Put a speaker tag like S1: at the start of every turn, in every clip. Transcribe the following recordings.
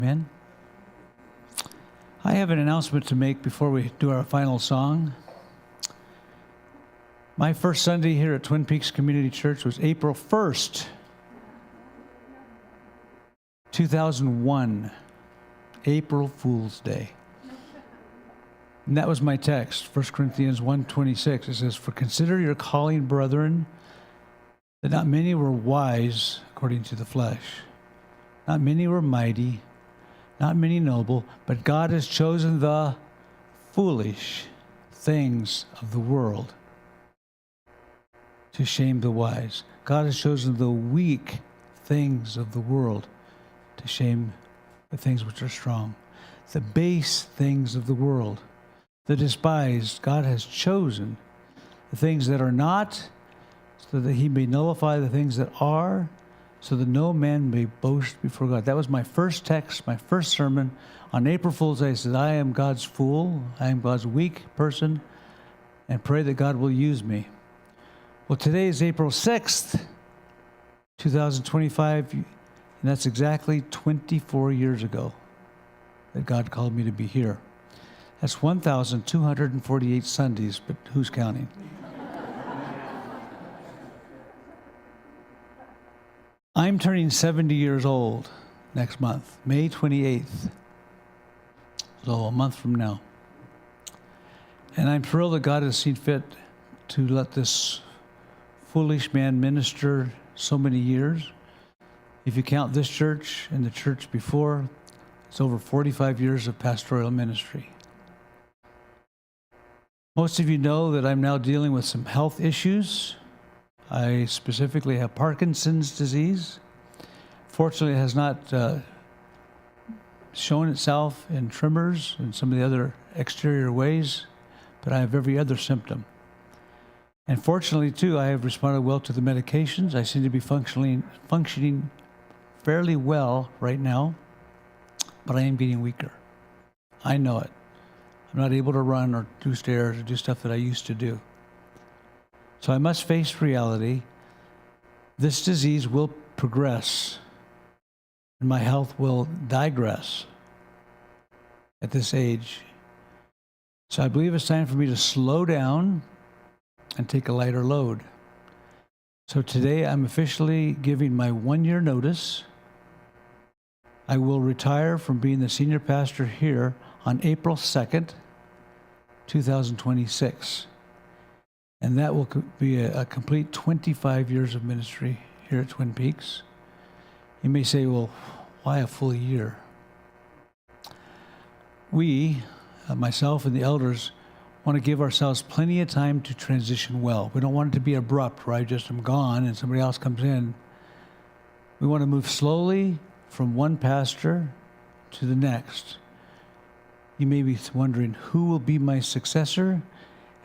S1: Amen. I have an announcement to make before we do our final song. My first Sunday here at Twin Peaks Community Church was April 1st, 2001, April Fool's Day. And that was my text, 1 Corinthians 1:26. It says, "For consider your calling, brethren, that not many were wise according to the flesh. Not many were mighty, not many noble, but God has chosen the foolish things of the world to shame the wise. God has chosen the weak things of the world to shame the things which are strong. The base things of the world, the despised, God has chosen the things that are not, so that he may nullify the things that are, so that no man may boast before God." That was my first text, my first sermon. On April Fool's Day, I said, I am God's fool, I am God's weak person, and pray that God will use me. Well, today is April 6th, 2025, and that's exactly 24 years ago that God called me to be here. That's 1,248 Sundays, but who's counting? I'm turning 70 years old next month, May 28th, so a month from now. And I'm thrilled that God has seen fit to let this foolish man minister so many years. If you count this church and the church before, it's over 45 years of pastoral ministry. Most of you know that I'm now dealing with some health issues. I specifically have Parkinson's disease. Fortunately, it has not shown itself in tremors and some of the other exterior ways, but I have every other symptom. And fortunately, too, I have responded well to the medications. I seem to be functioning fairly well right now, but I am getting weaker. I know it. I'm not able to run or do stairs or do stuff that I used to do. So I must face reality. This disease will progress, and my health will digress at this age. So I believe it's time for me to slow down and take a lighter load. So today I'm officially giving my 1-year notice. I will retire from being the senior pastor here on April 2nd, 2026. And that will be a complete 25 years of ministry here at Twin Peaks. You may say, well, why a full year? We, myself and the elders, want to give ourselves plenty of time to transition well. We don't want it to be abrupt, where I just am gone and somebody else comes in. We want to move slowly from one pastor to the next. You may be wondering, who will be my successor?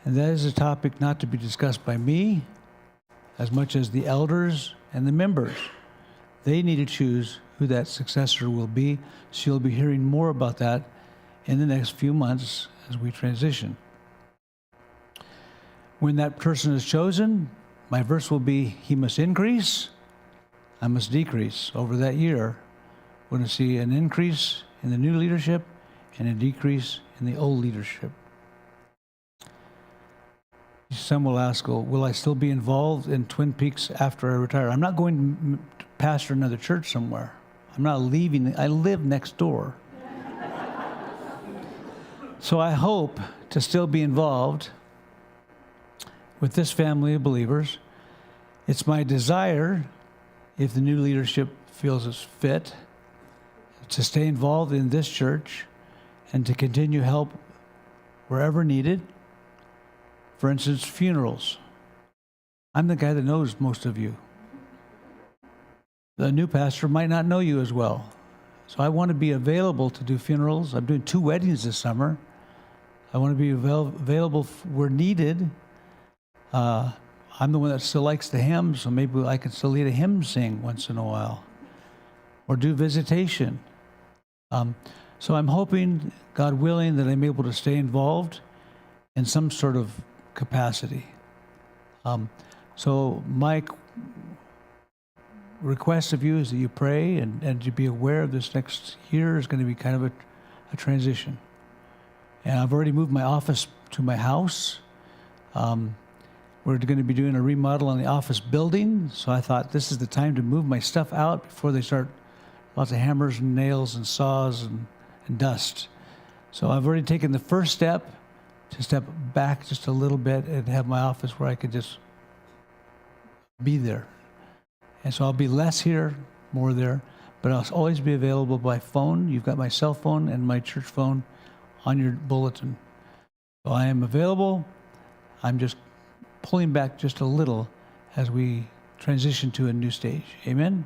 S1: And that is a topic not to be discussed by me as much as the elders and the members. They need to choose who that successor will be. So you'll be hearing more about that in the next few months as we transition. When that person is chosen, my verse will be, he must increase, I must decrease. Over that year, we're going to see an increase in the new leadership and a decrease in the old leadership. Some will ask, well, will I still be involved in Twin Peaks after I retire? I'm not going to pastor another church somewhere. I'm not leaving. I live next door. So I hope to still be involved with this family of believers. It's my desire, if the new leadership feels it's fit, to stay involved in this church and to continue help wherever needed. For instance, funerals. I'm the guy that knows most of you. The new pastor might not know you as well. So I want to be available to do funerals. I'm doing 2 weddings this summer. I want to be available where needed. I'm the one that still likes the hymns, so maybe I can still lead a hymn sing once in a while. Or do visitation. So I'm hoping, God willing, that I'm able to stay involved in some sort of capacity. So Mike request of you is that you pray and to be aware of this next year is going to be kind of a transition. And I've already moved my office to my house. We're going to be doing a remodel on the office building, so I thought this is the time to move my stuff out before they start lots of hammers and nails and saws and dust. So I've already taken the first step to step back just a little bit and have my office where I could just be there. And so I'll be less here, more there, but I'll always be available by phone. You've got my cell phone and my church phone on your bulletin. So I am available. I'm just pulling back just a little as we transition to a new stage. Amen?